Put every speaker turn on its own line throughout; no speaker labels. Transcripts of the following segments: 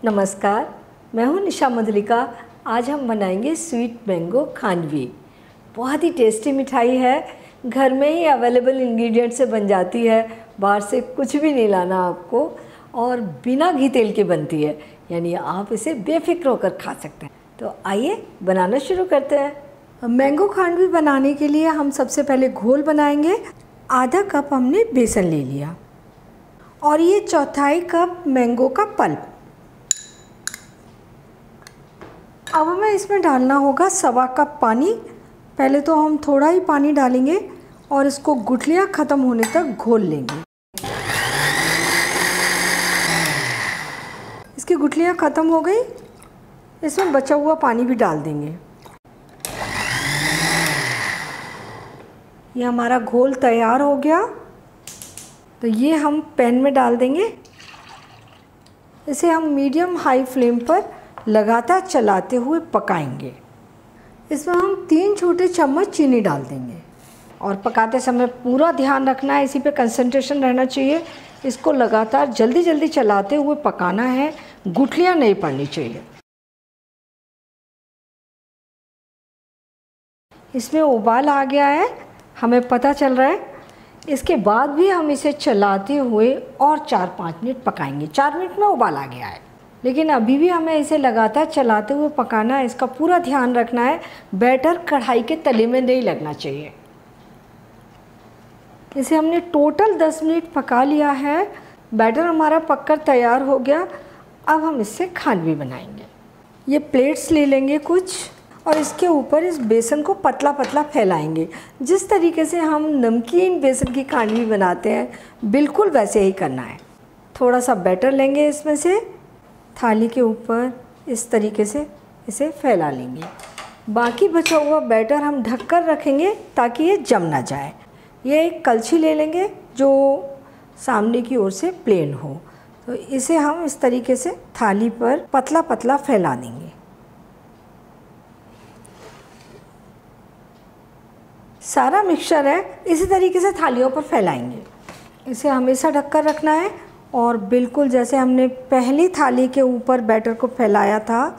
नमस्कार, मैं हूं निशा मधुलिका। आज हम बनाएंगे स्वीट मैंगो खांडवी। बहुत ही टेस्टी मिठाई है, घर में ही अवेलेबल इंग्रेडिएंट से बन जाती है, बाहर से कुछ भी नहीं लाना आपको, और बिना घी तेल के बनती है, यानी आप इसे बेफिक्र होकर खा सकते हैं। तो आइए बनाना शुरू करते हैं। मैंगो खांडवी बनाने के लिए हम सबसे पहले घोल बनाएंगे। आधा कप हमने बेसन ले लिया और ये चौथाई कप मैंगो का पल्प। अब हमें इसमें डालना होगा 1.25 कप पानी। पहले तो हम थोड़ा ही पानी डालेंगे और इसको गुठलियाँ ख़त्म होने तक घोल लेंगे। इसकी गुठलियाँ ख़त्म हो गई, इसमें बचा हुआ पानी भी डाल देंगे। ये हमारा घोल तैयार हो गया, तो ये हम पैन में डाल देंगे। इसे हम मीडियम हाई फ्लेम पर लगातार चलाते हुए पकाएंगे। इसमें हम 3 छोटे चम्मच चीनी डाल देंगे और पकाते समय पूरा ध्यान रखना है, इसी पे कंसंट्रेशन रहना चाहिए। इसको लगातार जल्दी जल्दी चलाते हुए पकाना है, गुठलियाँ नहीं पड़नी चाहिए। इसमें उबाल आ गया है, हमें पता चल रहा है। इसके बाद भी हम इसे चलाते हुए और 4-5 मिनट पकाएंगे। 4 मिनट में उबाल आ गया है, लेकिन अभी भी हमें इसे लगातार चलाते हुए पकाना है। इसका पूरा ध्यान रखना है, बैटर कढ़ाई के तले में नहीं लगना चाहिए। इसे हमने टोटल 10 मिनट पका लिया है। बैटर हमारा पककर तैयार हो गया। अब हम इससे खांडवी बनाएंगे। ये प्लेट्स ले लेंगे कुछ और इसके ऊपर इस बेसन को पतला पतला फैलाएंगे। जिस तरीके से हम नमकीन बेसन की खांडवी बनाते हैं, बिल्कुल वैसे ही करना है। थोड़ा सा बैटर लेंगे, इसमें से थाली के ऊपर इस तरीके से इसे फैला लेंगे। बाकी बचा हुआ बैटर हम ढककर रखेंगे ताकि ये जम ना जाए। ये एक कलछी ले लेंगे जो सामने की ओर से प्लेन हो, तो इसे हम इस तरीके से थाली पर पतला पतला फैला देंगे। सारा मिक्सचर है इसी तरीके से थालियों पर फैलाएंगे। इसे हमेशा ढककर रखना है और बिल्कुल जैसे हमने पहली थाली के ऊपर बैटर को फैलाया था,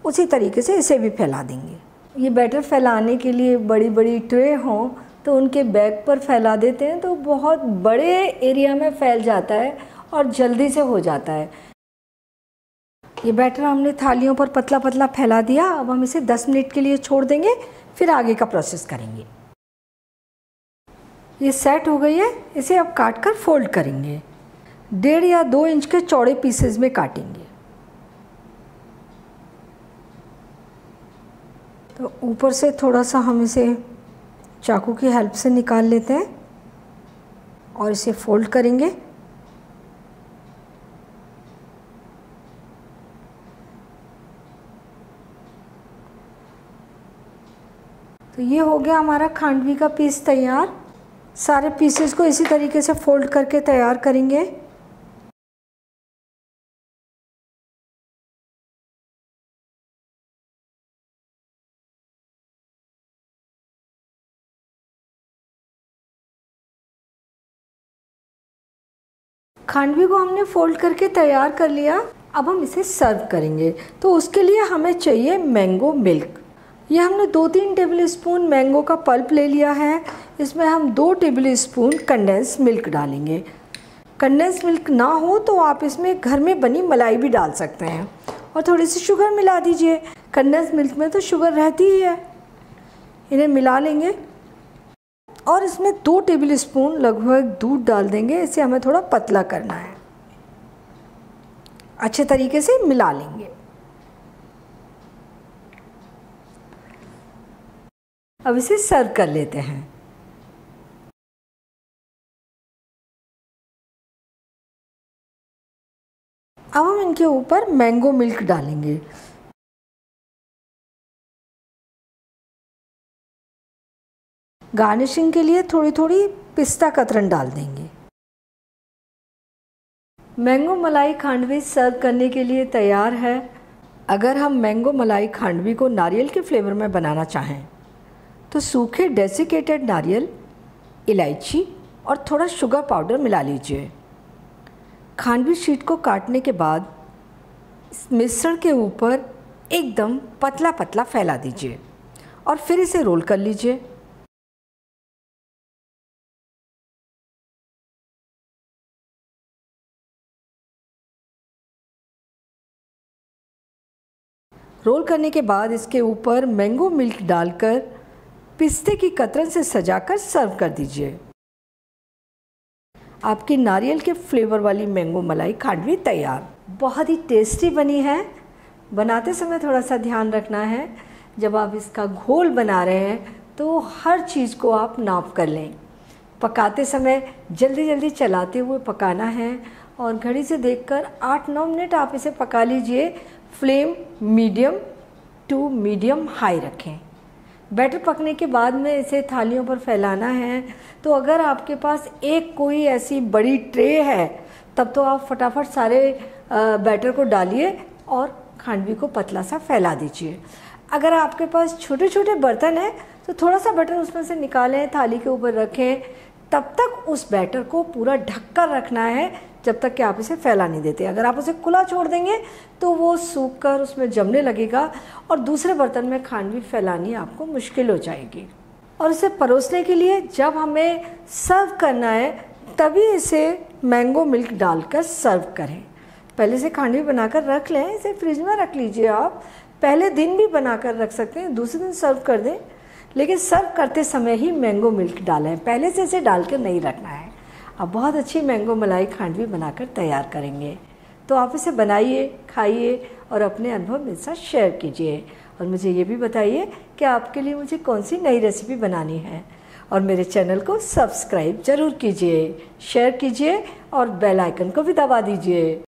उसी तरीके से इसे भी फैला देंगे। ये बैटर फैलाने के लिए बड़ी बड़ी ट्रे हों तो उनके बैक पर फैला देते हैं, तो बहुत बड़े एरिया में फैल जाता है और जल्दी से हो जाता है। ये बैटर हमने थालियों पर पतला पतला फैला दिया। अब हम इसे 10 मिनट के लिए छोड़ देंगे, फिर आगे का प्रोसेस करेंगे। ये सेट हो गई है, इसे अब काट कर फोल्ड करेंगे। 1.5 या 2 इंच के चौड़े पीसेस में काटेंगे। तो ऊपर से थोड़ा सा हम इसे चाकू की हेल्प से निकाल लेते हैं और इसे फोल्ड करेंगे। तो ये हो गया हमारा खांडवी का पीस तैयार। सारे पीसेस को इसी तरीके से फोल्ड करके तैयार करेंगे। खांडवी को हमने फोल्ड करके तैयार कर लिया। अब हम इसे सर्व करेंगे, तो उसके लिए हमें चाहिए मैंगो मिल्क। ये हमने 2-3 टेबल स्पून मैंगो का पल्प ले लिया है। इसमें हम 2 टेबल स्पून कंडेंस मिल्क डालेंगे। कंडेंस मिल्क ना हो तो आप इसमें घर में बनी मलाई भी डाल सकते हैं और थोड़ी सी शुगर मिला दीजिए। कंडेंस मिल्क में तो शुगर रहती ही है। इन्हें मिला लेंगे और इसमें 2 टेबल स्पून लगभग दूध डाल देंगे। इसे हमें थोड़ा पतला करना है। अच्छे तरीके से मिला लेंगे। अब इसे सर्व कर लेते हैं। अब हम इनके ऊपर मैंगो मिल्क डालेंगे। गार्निशिंग के लिए थोड़ी थोड़ी पिस्ता कतरन डाल देंगे। मैंगो मलाई खांडवी सर्व करने के लिए तैयार है। अगर हम मैंगो मलाई खांडवी को नारियल के फ्लेवर में बनाना चाहें तो सूखे डेसिकेटेड नारियल, इलायची और थोड़ा शुगर पाउडर मिला लीजिए। खांडवी शीट को काटने के बाद इस मिश्रण के ऊपर एकदम पतला पतला फैला दीजिए और फिर इसे रोल कर लीजिए। रोल करने के बाद इसके ऊपर मैंगो मिल्क डालकर पिस्ते की कतरन से सजाकर सर्व कर दीजिए। आपकी नारियल के फ्लेवर वाली मैंगो मलाई खांडवी तैयार। बहुत ही टेस्टी बनी है। बनाते समय थोड़ा सा ध्यान रखना है, जब आप इसका घोल बना रहे हैं तो हर चीज़ को आप नाप कर लें। पकाते समय जल्दी जल्दी चलाते हुए पकाना है और घड़ी से देखकर 8-9 मिनट आप इसे पका लीजिए। Flame medium to medium high रखें। बैटर पकने के बाद में इसे थालियों पर फैलाना है। तो अगर आपके पास एक कोई ऐसी बड़ी ट्रे है तब तो आप फटाफट सारे बैटर को डालिए और खांडवी को पतला सा फैला दीजिए। अगर आपके पास छोटे छोटे बर्तन हैं तो थोड़ा सा बैटर उसमें से निकालें, थाली के ऊपर रखें। तब तक उस बैटर को पूरा ढककर रखना है जब तक कि आप इसे फैला नहीं देते। अगर आप उसे खुला छोड़ देंगे तो वो सूख कर उसमें जमने लगेगा और दूसरे बर्तन में खांडवी फैलानी आपको मुश्किल हो जाएगी। और इसे परोसने के लिए जब हमें सर्व करना है तभी इसे मैंगो मिल्क डालकर सर्व करें। पहले से खांडवी बनाकर रख लें, इसे फ्रिज में रख लीजिए। आप पहले दिन भी बनाकर रख सकते हैं, दूसरे दिन सर्व कर दें, लेकिन सर्व करते समय ही मैंगो मिल्क डालें, पहले से इसे डालकर नहीं रखना है। अब बहुत अच्छी मैंगो मलाई खांडवी बनाकर तैयार करेंगे। तो आप इसे बनाइए, खाइए और अपने अनुभव मेरे साथ शेयर कीजिए और मुझे ये भी बताइए कि आपके लिए मुझे कौन सी नई रेसिपी बनानी है। और मेरे चैनल को सब्सक्राइब ज़रूर कीजिए, शेयर कीजिए और बेल आइकन को भी दबा दीजिए।